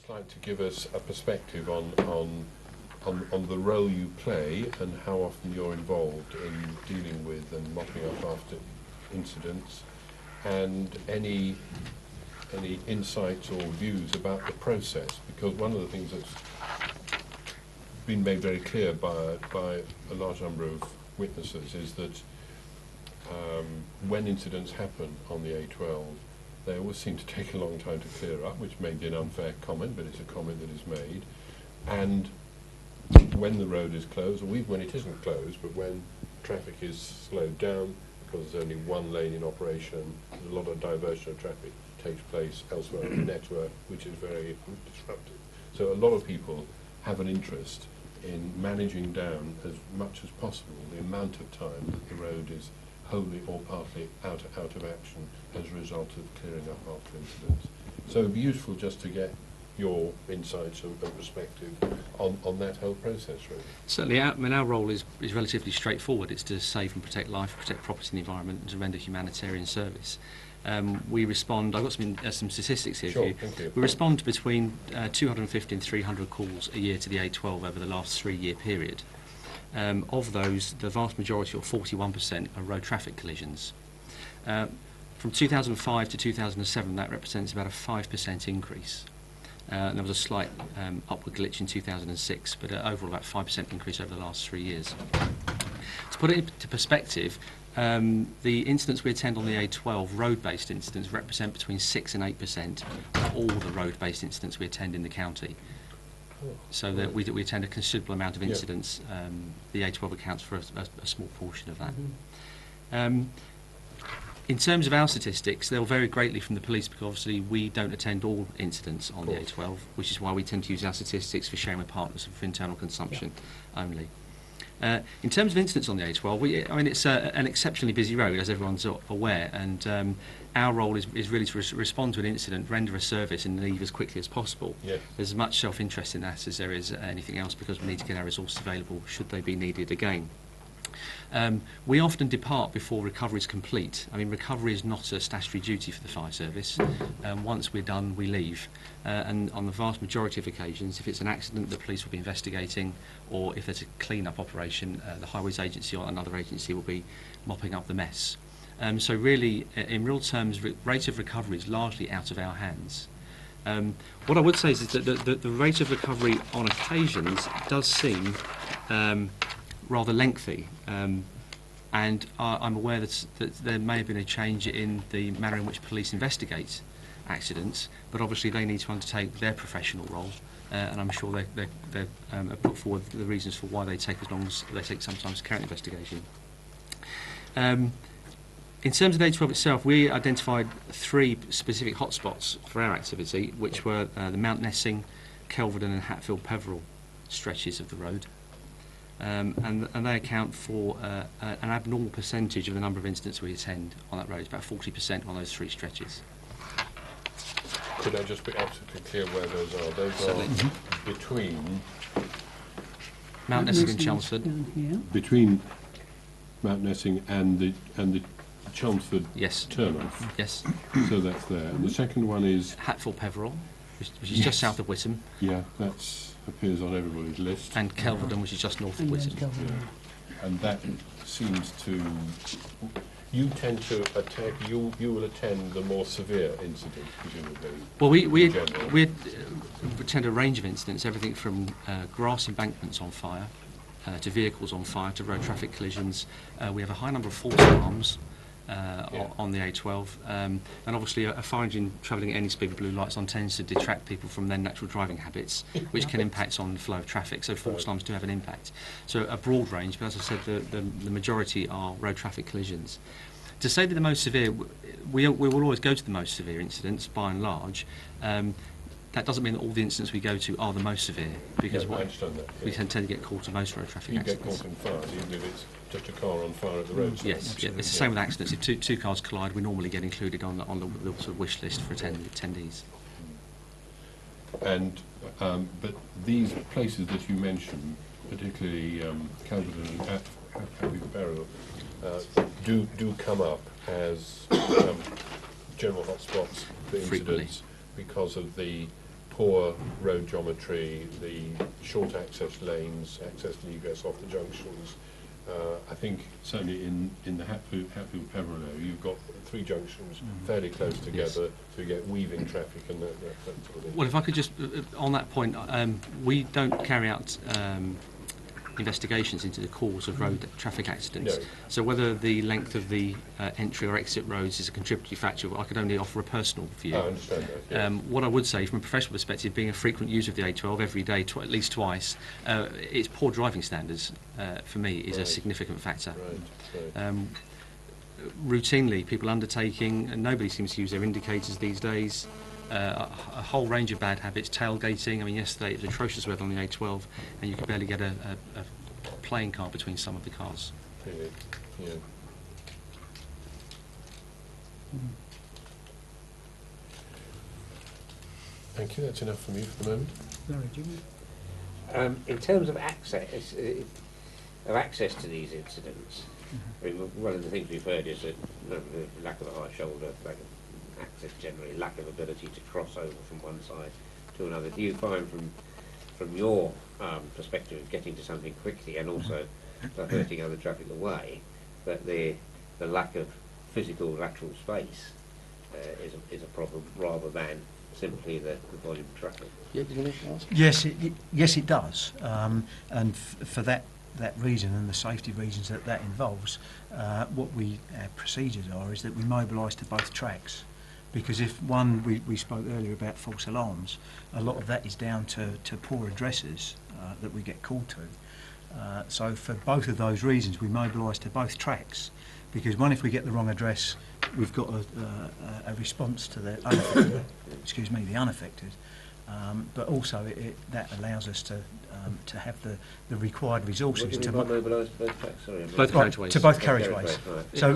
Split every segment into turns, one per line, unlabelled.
like to give us a perspective on the role you play and how often you're involved in dealing with and mopping up after incidents, and any insights or views about the process, because one of the things that's been made very clear by a large number of witnesses is that when incidents happen on the A12, they always seem to take a long time to clear up, which may be an unfair comment, but it's a comment that is made. And when the road is closed, or even when it isn't closed, but when traffic is slowed down because there's only one lane in operation, a lot of diversion of traffic takes place elsewhere in the network, which is very disruptive. So a lot of people have an interest in managing down as much as possible the amount of time that the road is wholly or partly out of action as a result of clearing up after incidents. So it'd be useful just to get your insights and perspective on that whole process, really.
Certainly, our role is relatively straightforward. It's to save and protect life, protect property and the environment, and to render humanitarian service. We respond, I've got some statistics here for you.
Thank you.
We respond to between 250 and 300 calls a year to the A12 over the last 3-year period. Of those, the vast majority, or 41%, are road traffic collisions. From 2005 to 2007, that represents about a 5% increase. And there was a slight upward glitch in 2006, but overall about 5% increase over the last 3 years. To put it into perspective, the incidents we attend on the A12, road-based incidents, represent between 6 and 8% of all the road-based incidents we attend in the county. So that we attend a considerable amount of incidents. The A12 accounts for a small portion of that. In terms of our statistics, they'll vary greatly from the police, because obviously we don't attend all incidents on the A12, which is why we tend to use our statistics for sharing with partners and for internal consumption only. In terms of incidents on the A12, it's an exceptionally busy road, as everyone's aware, and our role is really to respond to an incident, render a service, and leave as quickly as possible. There's as much self-interest in that as there is anything else, because we need to get our resources available should they be needed again. We often depart before recovery is complete. I mean, recovery is not a statutory duty for the fire service. Once we're done, we leave. And on the vast majority of occasions, if it's an accident, the police will be investigating, or if there's a clean-up operation, the Highways Agency or another agency will be mopping up the mess. So really, in real terms, rate of recovery is largely out of our hands. What I would say is that the rate of recovery on occasions does seem rather lengthy, and I'm aware that there may have been a change in the manner in which police investigate accidents, but obviously they need to undertake their professional role, and I'm sure they put forward the reasons for why they take as long as they take sometimes to carry an investigation. In terms of the A12 itself, we identified 3 specific hotspots for our activity, which were the Mount Nessing, Kelvedon and Hatfield-Peveril stretches of the road. And they account for an abnormal percentage of the number of incidents we attend on that road. It's about 40% on those 3 stretches.
Could I just be absolutely clear where those are? Those
Certainly.
Are between
Mount Nessing and Chelmsford.
Between Mount Nessing and the Chelmsford turn-off.
Yes.
So that's there. And the second one is
Hatfield-Peveril, which is just south of Witham.
Yeah, that appears on everybody's list.
And Kelvedon, which is just north of Witham.
Yeah. And that seems to... You tend to attend... You will attend the more severe incidents, presumably.
Well, we attend a range of incidents, everything from grass embankments on fire, to vehicles on fire, to road traffic collisions. We have a high number of false alarms on the A12, and obviously a fire engine travelling at any speed with blue lights on tends to detract people from their natural driving habits, which can impact on the flow of traffic, so false alarms do have an impact. So a broad range, but as I said, the majority are road traffic collisions. To say that the most severe, we will always go to the most severe incidents, by and large. That doesn't mean that all the incidents we go to are the most severe, because
I understand that,
we tend to get caught in most road traffic accidents.
You get caught in fires, even if it's just a car on fire at the roadside.
Yes, it's the same with accidents. If two cars collide, we normally get included on the sort of wish list for attendees.
And but these places that you mentioned, particularly Kelvedon and Hatfield-Peveril, do come up as general hotspots for incidents because of the poor road geometry, the short access lanes, access and egress off the junctions. I think certainly in the Hatfield-Peveril area, you've got 3 junctions fairly close together, so you get weaving traffic and that sort of thing.
Well, if I could just, on that point, we don't carry out investigations into the cause of road traffic accidents.
No.
So whether the length of the entry or exit roads is a contributory factor, I could only offer a personal view.
I understand that, yeah.
What I would say from a professional perspective, being a frequent user of the A12 every day, at least twice, its poor driving standards for me is a significant factor.
Right.
Routinely, people undertaking, and nobody seems to use their indicators these days. A whole range of bad habits, tailgating. I mean, yesterday it was atrocious weather on the A12, and you could barely get a playing car between some of the cars.
Really, yeah. Thank you. That's enough from you for the moment.
In terms of access to these incidents, I mean, one of the things we've heard is that the lack of a high shoulder, lack of access generally, lack of ability to cross over from one side to another. Do you find from your perspective of getting to something quickly and also diverting other traffic away, that the lack of physical lateral space is a problem rather than simply the volume of traffic?
Yeah, did you want to ask?
Yes, it does, and for that reason and the safety reasons that involves, what our procedures is that we mobilise to both tracks, because if we spoke earlier about false alarms, a lot of that is down to poor addresses that we get called to. So for both of those reasons, we mobilise to both tracks, because if we get the wrong address, we've got a response to the unaffected, the unaffected, but also that allows us to have the required resources
to mobilise both tracks. Sorry,
both carriageways.
To both carriageways.
Right.
So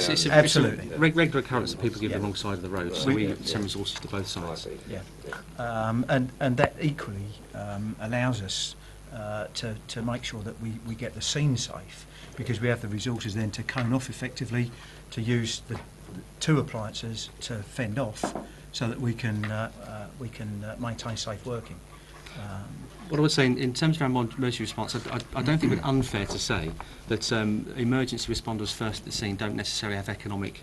It's
absolutely
regular occurrence that people give the wrong side of the road, so we send resources to both sides.
Yeah, and that equally allows us to make sure that we get the scene safe, because we have the resources then to cone off effectively, to use the 2 appliances to fend off, so that we can maintain safe working.
What I would say in terms of our emergency response, I don't think it's unfair to say that emergency responders first at the scene don't necessarily have economic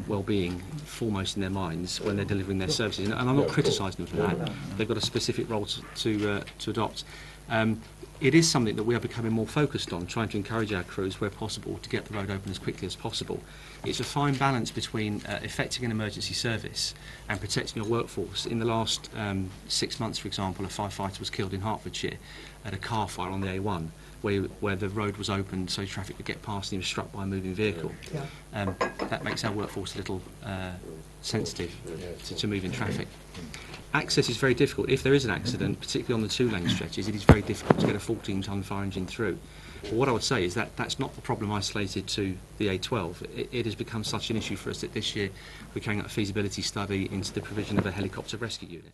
well-being foremost in their minds when they're delivering their services, and I'm not criticising them for that. They've got a specific role to adopt. It is something that we are becoming more focused on, trying to encourage our crews where possible to get the road open as quickly as possible. It's a fine balance between effecting an emergency service and protecting your workforce. In the last 6 months, for example, a firefighter was killed in Hertfordshire at a car fire on the A1, where the road was open so traffic could get past, and he was struck by a moving vehicle. That makes our workforce a little sensitive to moving traffic. Access is very difficult. If there is an accident, particularly on the 2-lane stretches, it is very difficult to get a 14-tonne fire engine through. But what I would say is that that's not a problem isolated to the A12. It has become such an issue for us that this year we're carrying out a feasibility study into the provision of a helicopter rescue unit.